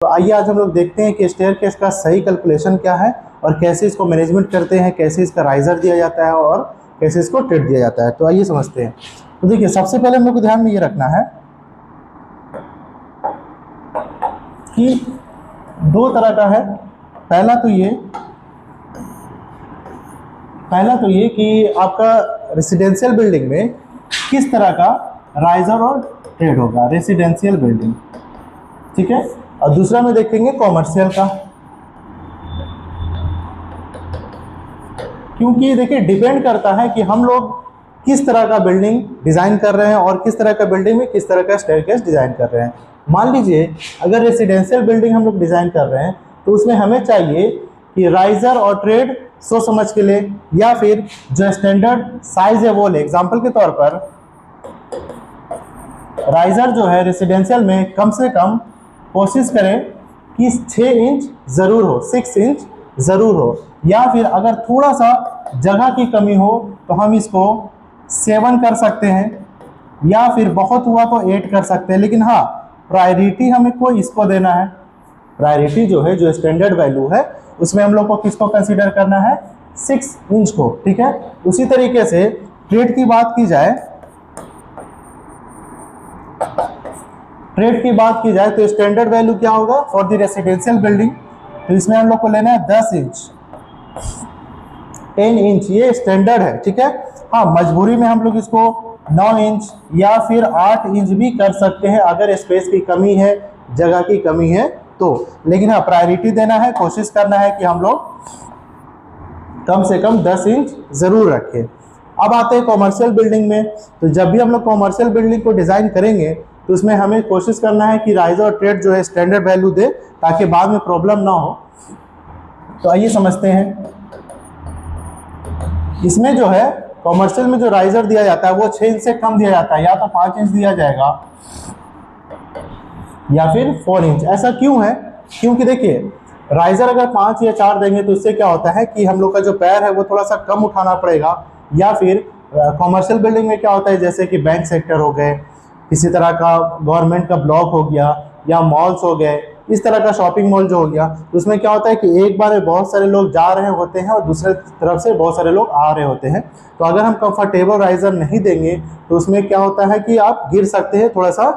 तो आइए आज हम लोग देखते हैं कि स्टेयरकेस का सही कैलकुलेशन क्या है और कैसे इसको मैनेजमेंट करते हैं, कैसे इसका राइजर दिया जाता है और कैसे इसको ट्रेड दिया जाता है। तो आइए समझते हैं। तो देखिए, सबसे पहले हम लोग को ध्यान में ये रखना है कि दो तरह का है। पहला तो ये कि आपका रेसिडेंशियल बिल्डिंग में किस तरह का राइजर और ट्रेड होगा, रेसिडेंशियल बिल्डिंग, ठीक है। और दूसरा में देखेंगे कॉमर्शियल का, क्योंकि देखिए डिपेंड करता है कि हम लोग किस तरह का बिल्डिंग डिज़ाइन कर रहे हैं और किस तरह का बिल्डिंग में किस तरह का स्टेयरकेस डिज़ाइन कर रहे हैं। मान लीजिए अगर रेसिडेंशियल बिल्डिंग हम लोग डिज़ाइन कर रहे हैं तो उसमें हमें चाहिए कि राइजर और ट्रेड सोच समझ के ले, या फिर जो स्टैंडर्ड साइज है वो ले। एग्जाम्पल के तौर पर राइजर जो है रेसिडेंशियल में कम से कम कोशिश करें कि 6 इंच ज़रूर हो, 6 इंच ज़रूर हो, या फिर अगर थोड़ा सा जगह की कमी हो तो हम इसको 7 कर सकते हैं, या फिर बहुत हुआ तो 8 कर सकते हैं। लेकिन हाँ, प्रायोरिटी हमें को इसको देना है। प्रायोरिटी जो है, जो स्टैंडर्ड वैल्यू है, उसमें हम लोग को किसको कंसीडर करना है, 6 इंच को, ठीक है। उसी तरीके से ट्रेड की बात की जाए तो स्टैंडर्ड वैल्यू क्या होगा फॉर द रेसिडेंशियल बिल्डिंग, तो इसमें हम लोग को लेना है 10 इंच, 10 इंच, ये स्टैंडर्ड है, ठीक है। हाँ, मजबूरी में हम लोग इसको 9 इंच या फिर 8 इंच भी कर सकते हैं अगर स्पेस की कमी है, जगह की कमी है तो। लेकिन हाँ, प्रायोरिटी देना है, कोशिश करना है कि हम लोग कम से कम 10 इंच ज़रूर रखें। अब आते हैं कॉमर्शियल बिल्डिंग में। तो जब भी हम लोग कॉमर्शियल बिल्डिंग को डिज़ाइन करेंगे तो उसमें हमें कोशिश करना है कि राइजर और ट्रेड जो है स्टैंडर्ड वैल्यू दे, ताकि बाद में प्रॉब्लम ना हो। तो आइए समझते हैं। इसमें जो है कॉमर्शियल में जो राइजर दिया जाता है वो 6 इंच से कम दिया जाता है, या तो 5 इंच दिया जाएगा या फिर 4 इंच। ऐसा क्यों है? क्योंकि देखिए राइजर अगर 5 या 4 देंगे तो इससे क्या होता है कि हम लोग का जो पैर है वो थोड़ा सा कम उठाना पड़ेगा, या फिर कॉमर्शियल बिल्डिंग में क्या होता है जैसे कि बैंक सेक्टर हो गए, किसी तरह का गवर्नमेंट का ब्लॉक हो गया, या मॉल्स हो गए, इस तरह का शॉपिंग मॉल जो हो गया, तो उसमें क्या होता है कि एक बार में बहुत सारे लोग जा रहे होते हैं और दूसरे तरफ से बहुत सारे लोग आ रहे होते हैं। तो अगर हम कंफर्टेबल राइजर नहीं देंगे तो उसमें क्या होता है कि आप गिर सकते हैं, थोड़ा सा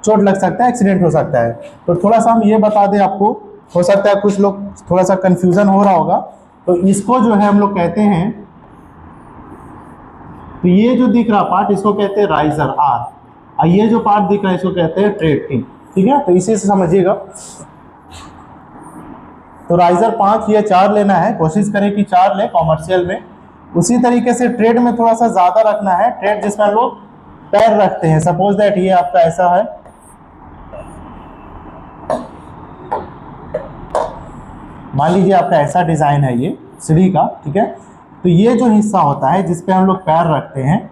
चोट लग सकता है, एक्सीडेंट हो सकता है। तो थोड़ा सा हम ये बता दें आपको, हो सकता है कुछ लोग थोड़ा सा कन्फ्यूज़न हो रहा होगा। तो इसको जो है हम लोग कहते हैं, तो ये जो दिख रहा पार्ट इसको कहते हैं राइजर आर, और ये जो पार्ट दिख रहा है इसको कहते हैं ट्रेड टी, ठीक है। तो इसी से समझिएगा। तो राइजर 5 या 4 लेना है, कोशिश करें कि 4 ले कॉमर्शियल में। उसी तरीके से ट्रेड में थोड़ा सा ज़्यादा रखना है। ट्रेड जिसमें हम लोग पैर रखते हैं, सपोज दैट ये आपका ऐसा है, मान लीजिए आपका ऐसा डिज़ाइन है ये सीढ़ी का, ठीक है। तो ये जो हिस्सा होता है जिसपे हम लोग पैर रखते हैं,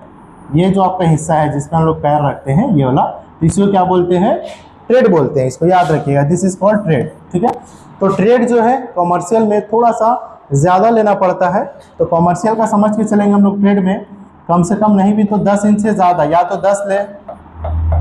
ये जो आपका हिस्सा है जिसपे हम लोग पैर रखते हैं, ये वाला, इसको क्या बोलते हैं, ट्रेड बोलते हैं। इसको याद रखिएगा, दिस इज कॉल्ड ट्रेड, ठीक है। तो ट्रेड जो है कॉमर्शियल में थोड़ा सा ज़्यादा लेना पड़ता है। तो कॉमर्शियल का समझ के चलेंगे हम लोग, ट्रेड में कम से कम नहीं भी तो 10 इंच से ज़्यादा, या तो 10 ले,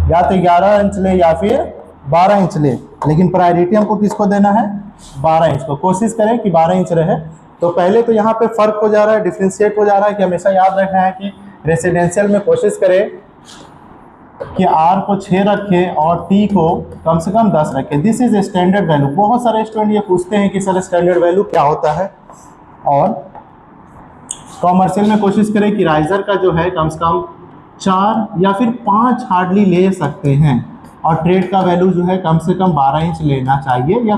या तो 11 इंच ले, या फिर 12 इंच ले। लेकिन प्रायोरिटी हमको किसको देना है, 12 इंच को। कोशिश करें कि 12 इंच रहे। तो पहले तो यहाँ पे फ़र्क हो जा रहा है, डिफ्रेंशिएट हो जा रहा है कि हमेशा याद रखना है कि रेसिडेंशियल में कोशिश करें कि आर को 6 रखें और टी को कम से कम 10 रखें। This is standard value. बहुत सारे स्टूडेंट ये पूछते हैं कि सर स्टैंडर्ड वैल्यू क्या होता है। और कॉमर्शियल में कोशिश करें कि राइजर का जो है कम से कम 4 या फिर 5 हार्डली ले सकते हैं, और ट्रेड का वैल्यू जो है कम से कम 12 इंच लेना चाहिए, या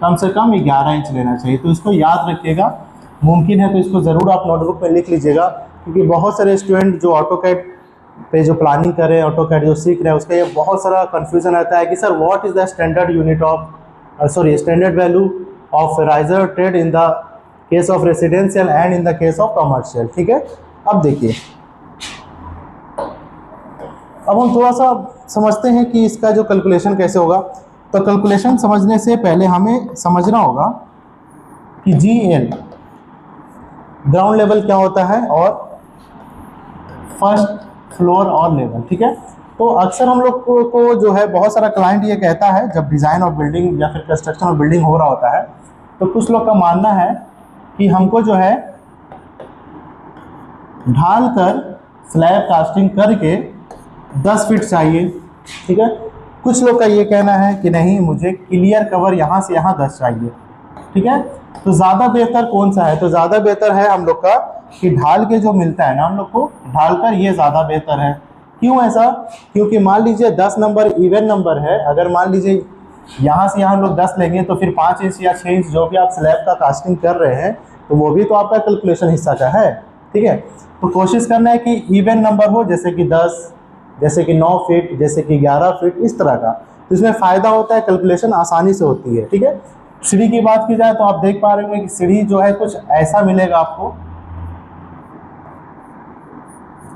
कम से कम 11 इंच लेना चाहिए। तो इसको याद रखिएगा। मुमकिन है तो इसको ज़रूर आप नोटबुक में लिख लीजिएगा, क्योंकि बहुत सारे स्टूडेंट जो ऑटोकैड पे जो प्लानिंग कर रहे हैं, ऑटोकैड जो सीख रहे हैं, उसका ये बहुत सारा कन्फ्यूजन रहता है कि sir what is the standard unit of standard value of riser trade in the case of residential and in the case of commercial, ठीक है। अब देखिए, अब हम थोड़ा सा समझते हैं कि इसका जो कैलकुलेशन कैसे होगा। तो कैलकुलेशन समझने से पहले हमें समझना होगा कि GL ग्राउंड लेवल क्या होता है और फर्स्ट फ्लोर और लेवल, ठीक है। तो अक्सर हम लोग को जो है बहुत सारा क्लाइंट ये कहता है, जब डिज़ाइन ऑफ बिल्डिंग या फिर कंस्ट्रक्शन ऑफ बिल्डिंग हो रहा होता है, तो कुछ लोग का मानना है कि हमको जो है ढाल कर स्लैब कास्टिंग करके 10 फीट चाहिए, ठीक है। कुछ लोग का ये कहना है कि नहीं, मुझे क्लियर कवर यहाँ से यहाँ 10 चाहिए, ठीक है। तो ज़्यादा बेहतर कौन सा है? तो ज़्यादा बेहतर है हम लोग का कि ढाल के जो मिलता है ना हम लोग को, ढाल कर ये ज़्यादा बेहतर है। क्यों ऐसा? क्योंकि मान लीजिए 10 नंबर इवन नंबर है, अगर मान लीजिए यहाँ से यहाँ हम लोग 10 लेंगे तो फिर 5 इंच या 6 इंच जो भी आप स्लैब का कास्टिंग कर रहे हैं तो वो भी तो आपका कैलकुलेशन हिस्सा का है, ठीक है। तो कोशिश करना है कि इवन नंबर हो, जैसे कि 10, जैसे कि 9 फीट, जैसे कि 11 फीट, इस तरह का। तो इसमें फ़ायदा होता है, कैलकुलेशन आसानी से होती है, ठीक है। सीढ़ी की बात की जाए तो आप देख पा रहे होंगे कि सीढ़ी जो है कुछ ऐसा मिलेगा आपको,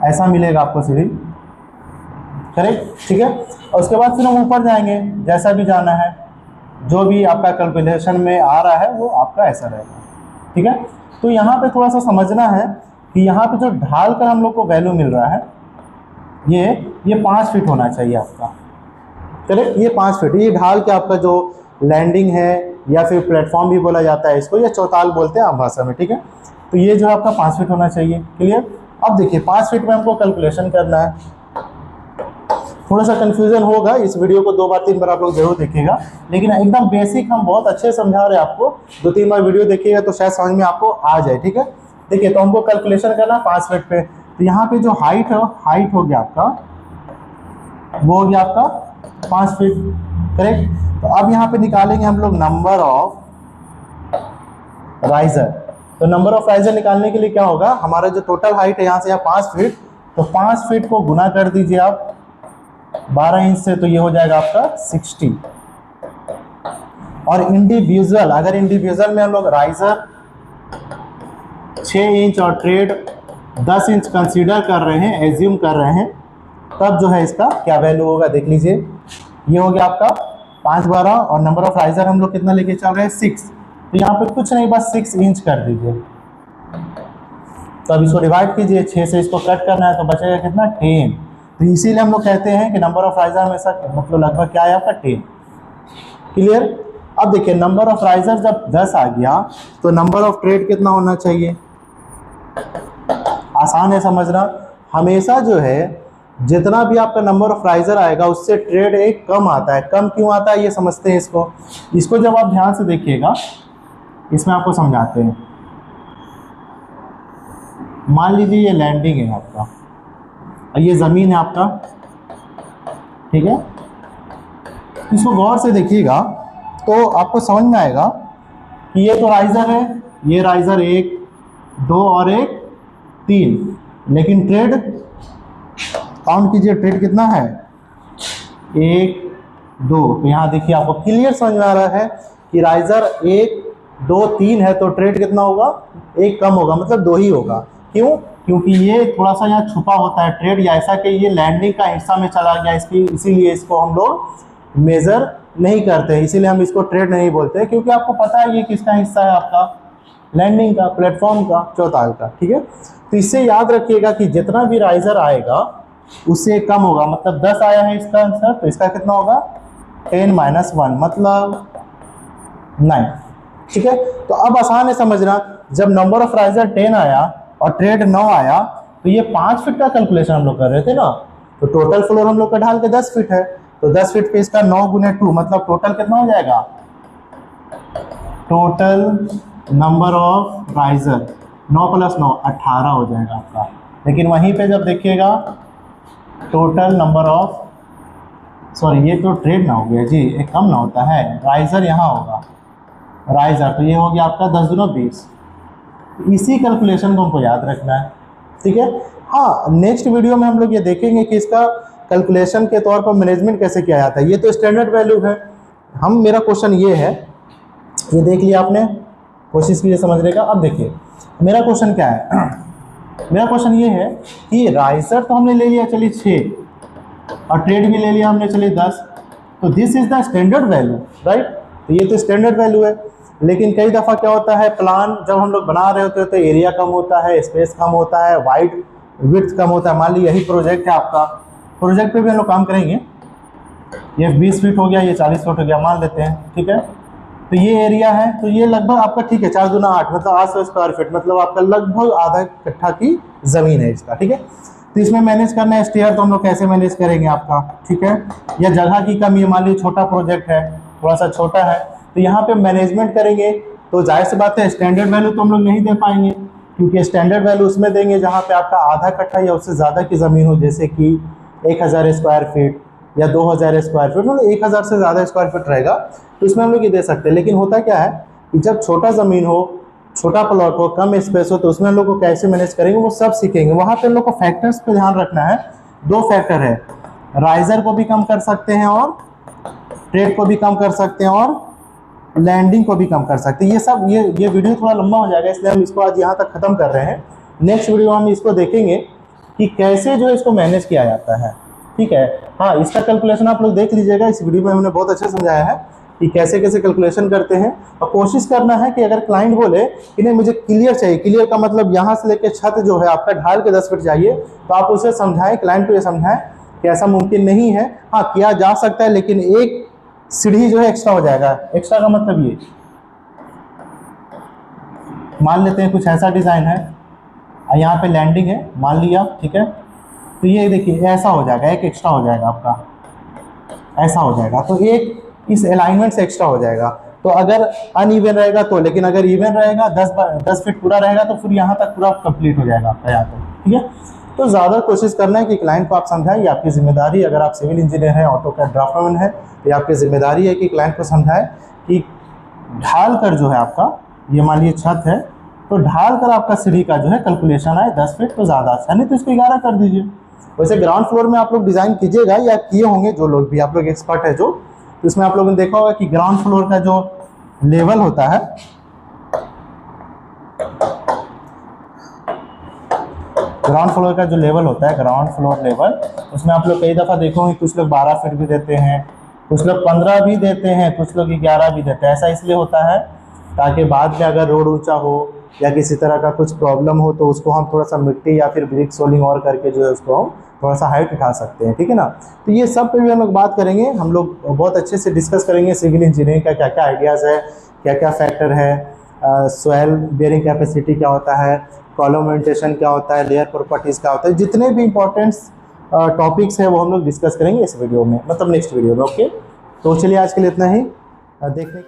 ऐसा मिलेगा आपको सीढ़ी, करेक्ट, ठीक है। और उसके बाद फिर हम ऊपर जाएंगे, जैसा भी जाना है, जो भी आपका कैलकुलेशन में आ रहा है वो आपका ऐसा रहेगा, ठीक है। तो यहाँ पे थोड़ा सा समझना है कि यहाँ पे जो ढाल कर हम लोग को वैल्यू मिल रहा है ये 5 फीट होना चाहिए आपका, करेक्ट। ये 5 फीट, ये ढाल के आपका जो लैंडिंग है या फिर प्लेटफॉर्म भी बोला जाता है इसको, या चौताल बोलते हैं आम भाषा में, ठीक है। तो ये जो आपका 5 फीट होना चाहिए, क्लियर। अब देखिए 5 फीट में हमको कैलकुलेशन करना है। थोड़ा सा कन्फ्यूजन होगा, इस वीडियो को 2 बार 3 बार आप लोग जरूर देखिएगा, लेकिन एकदम बेसिक हम बहुत अच्छे समझा रहे हैं आपको। 2-3 बार वीडियो देखिएगा तो शायद समझ में आपको आ जाए, ठीक है। देखिए, तो हमको कैलकुलेशन करना 5 फीट पे, तो यहाँ पे जो हाइट हो गया आपका, वो हो गया आपका 5 फीट, करेक्ट। तो अब यहाँ पे निकालेंगे हम लोग नंबर ऑफ राइजर। तो नंबर ऑफ राइजर निकालने के लिए क्या होगा, हमारा जो टोटल हाइट है यहाँ से यहाँ 5 फीट, तो 5 फीट को गुना कर दीजिए आप 12 इंच से, तो ये हो जाएगा आपका 60। और इंडिविजुअल, अगर इंडिविजुअल में हम लोग राइजर 6 इंच और ट्रेड 10 इंच कंसीडर कर रहे हैं, एज्यूम कर रहे हैं, तब जो है इसका क्या वैल्यू होगा देख लीजिए। ये हो गया आपका 5/12, और नंबर ऑफ राइजर हम लोग कितना लेके चल रहे हैं 6, तो यहाँ पे कुछ नहीं, बस 6 इंच कर दीजिए। तो अब इसको डिवाइड कीजिए, 6 से इसको कट करना है तो बचेगा कितना, 10। तो इसीलिए हम लोग कहते हैं कि नंबर ऑफ राइजर हमेशा मतलब लगभग क्या है आपका 10, क्लियर। अब देखिए नंबर ऑफ राइजर जब 10 आ गया तो नंबर ऑफ ट्रेड कितना होना चाहिए, आसान है समझना। हमेशा जो है जितना भी आपका नंबर ऑफ राइजर आएगा उससे ट्रेड एक कम आता है। कम क्यों आता है ये समझते हैं इसको जब आप ध्यान से देखिएगा, इसमें आपको समझाते हैं। मान लीजिए ये लैंडिंग है आपका, ये ज़मीन है आपका, ठीक है। इसको गौर से देखिएगा तो आपको समझ में आएगा कि ये तो राइजर है, ये राइजर 1, 2 और 1, 3, लेकिन ट्रेड काउंट कीजिए, ट्रेड कितना है 1, 2। तो यहाँ देखिए आपको क्लियर समझ में आ रहा है कि राइजर 1, 2, 3 है, तो ट्रेड कितना होगा, 1 कम होगा, मतलब 2 ही होगा। क्यों? क्योंकि ये थोड़ा सा यहाँ छुपा होता है ट्रेड, या ऐसा कि ये लैंडिंग का हिस्सा में चला गया, इसीलिए इसको हम लोग मेजर नहीं करते, इसीलिए हम इसको ट्रेड नहीं बोलते, क्योंकि आपको पता है ये किसका हिस्सा है, आपका लैंडिंग का, प्लेटफॉर्म का, चौताल का, ठीक है। तो इससे याद रखिएगा कि जितना भी राइजर आएगा उससे कम होगा, मतलब 10 आया है इसका आंसर, तो इसका कितना होगा 10 - 1 मतलब 9, ठीक है। तो अब आसान है समझना, जब नंबर ऑफ राइजर 10 आया और ट्रेड 9 आया, तो ये 5 फीट का कैलकुलेशन हम लोग कर रहे थे ना, तो टोटल फ्लोर हम लोग का ढाल के 10 फीट है, तो 10 फीट पे इसका 9 × 2 मतलब टोटल कितना हो जाएगा, टोटल नंबर ऑफ राइजर 9 + 9 18 हो जाएगा आपका। लेकिन वहीं पे जब देखिएगा टोटल नंबर ऑफ, सॉरी ये तो ट्रेड ना हो गया जी, एक कम ना होता है, राइजर यहाँ होगा, राइजर, तो ये हो गया आपका 10 × 20। इसी कैलकुलेशन को हमको याद रखना है, ठीक है। हाँ, नेक्स्ट वीडियो में हम लोग ये देखेंगे कि इसका कैलकुलेशन के तौर पर मैनेजमेंट कैसे किया जाता है। ये तो स्टैंडर्ड वैल्यू है, मेरा क्वेश्चन ये है, ये देख लिया आपने, कोशिश कीजिए समझने का। अब देखिए मेरा क्वेश्चन क्या है, मेरा क्वेश्चन ये है कि राइजर तो हमने ले लिया चलिए 6, और ट्रेड भी ले लिया हमने चलिए 10, तो this is the standard value, right. तो ये तो स्टैंडर्ड वैल्यू है, लेकिन कई दफ़ा क्या होता है, प्लान जब हम लोग बना रहे होते हैं तो एरिया कम होता है, स्पेस कम होता है, वाइड विड्थ कम होता है। मान लीजिए यही प्रोजेक्ट है आपका, प्रोजेक्ट पे भी हम लोग काम करेंगे। ये 20 फीट हो गया, ये 40 फीट हो गया मान लेते हैं, ठीक है। तो ये एरिया है, तो ये लगभग आपका ठीक है 4 दूना 8 मतलब 800 स्क्वायर फीट, मतलब आपका लगभग आधा कट्ठा की ज़मीन है इसका, ठीक है। तो इसमें मैनेज करना है स्टेयर, तो हम लोग कैसे मैनेज करेंगे आपका, ठीक है। या जगह की कमी है, मान लीजिए छोटा प्रोजेक्ट है, थोड़ा सा छोटा है, तो यहाँ पे मैनेजमेंट करेंगे तो जाहिर सी बात है स्टैंडर्ड वैल्यू तो हम लोग नहीं दे पाएंगे, क्योंकि स्टैंडर्ड वैल्यू उसमें देंगे जहाँ पे आपका आधा कट्ठा या उससे ज़्यादा की ज़मीन हो, जैसे कि 1000 स्क्वायर फीट या 2000 स्क्वायर फीट, मतलब 1000 से ज़्यादा स्क्वायर फीट रहेगा तो इसमें हम लोग ये दे सकते हैं। लेकिन होता क्या है कि जब छोटा ज़मीन हो, छोटा प्लॉट हो, कम स्पेस हो, तो उसमें हम लोग को कैसे मैनेज करेंगे वो सब सीखेंगे। वहाँ पे हम लोग को फैक्टर्स पे ध्यान रखना है। 2 फैक्टर है, राइजर को भी कम कर सकते हैं और ट्रेड को भी कम कर सकते हैं और लैंडिंग को भी कम कर सकते हैं। ये सब ये वीडियो थोड़ा लंबा हो जाएगा, इसलिए हम इसको आज यहाँ तक ख़त्म कर रहे हैं। नेक्स्ट वीडियो हम इसको देखेंगे कि कैसे जो है इसको मैनेज किया जाता है, ठीक है। हाँ, इसका कैलकुलेशन आप लोग देख लीजिएगा, इस वीडियो में हमने बहुत अच्छा समझाया है कि कैसे कैसे कैलकुलेशन करते हैं। और कोशिश करना है कि अगर क्लाइंट बोले कि नहीं मुझे क्लियर चाहिए, क्लियर का मतलब यहाँ से लेकर छत जो है आपका ढाल के 10 फीट चाहिए, तो आप उसे समझाएं, क्लाइंट को ये समझाएं कि ऐसा मुमकिन नहीं है। हाँ, किया जा सकता है, लेकिन एक सीढ़ी जो है एक्स्ट्रा हो जाएगा। एक्स्ट्रा का मतलब ये, मान लेते हैं कुछ ऐसा डिज़ाइन है, यहाँ पे लैंडिंग है मान लिया, ठीक है। तो ये देखिए ऐसा हो जाएगा, एक एक्स्ट्रा हो जाएगा आपका, ऐसा हो जाएगा, तो एक इस अलाइनमेंट से एक्स्ट्रा हो जाएगा। तो अगर अनइवन रहेगा तो, लेकिन अगर इवन रहेगा 10 फीट पूरा रहेगा तो फिर यहाँ तक पूरा कंप्लीट हो जाएगा आपका यहाँ तक, ठीक है। तो ज़्यादा कोशिश करना है कि क्लाइंट को आप समझाएं, ये आपकी जिम्मेदारी। अगर आप सिविल इंजीनियर हैं, ऑटोकैड ड्राफ्टमैन है, तो ये आपकी जिम्मेदारी है कि क्लाइंट को समझाएं कि ढाल कर जो है आपका, ये मान लीजिए छत है, तो ढाल कर आपका सीढ़ी का जो है कैलकुलेशन आए 10 फीट तो ज़्यादा अच्छा, नहीं तो इसको 11 कर दीजिए। वैसे ग्राउंड फ्लोर में आप लोग डिज़ाइन कीजिएगा या किए होंगे जो लोग भी, आप लोग एक्सपर्ट है जो, तो इसमें आप लोगों ने देखा होगा कि ग्राउंड फ्लोर का जो लेवल होता है, ग्राउंड फ्लोर का जो लेवल होता है, ग्राउंड फ्लोर लेवल, उसमें आप लोग कई दफ़ा देखोगे कुछ लोग 12 फीट भी देते हैं, कुछ लोग 15 भी देते हैं, कुछ लोग 11 भी देते हैं। ऐसा इसलिए होता है ताकि बाद में अगर रोड ऊंचा हो या किसी तरह का कुछ प्रॉब्लम हो तो उसको हम थोड़ा सा मिट्टी या फिर ब्रिक सोलिंग और करके जो है उसको हम थोड़ा सा हाइट उठा सकते हैं, ठीक है ना। तो ये सब पे भी हम लोग बात करेंगे, हम लोग बहुत अच्छे से डिस्कस करेंगे सिविल इंजीनियरिंग का क्या क्या आइडियाज़ है, क्या क्या फैक्टर है, सॉइल बेयरिंग कैपेसिटी क्या होता है, कॉलम ओरिएंटेशन क्या होता है, लेयर प्रॉपर्टीज़ क्या होता है, जितने भी इंपॉर्टेंट्स टॉपिक्स हैं वो हम लोग डिस्कस करेंगे इस वीडियो में, मतलब नेक्स्ट वीडियो में। ओके, तो चलिए आज के लिए इतना ही, देखने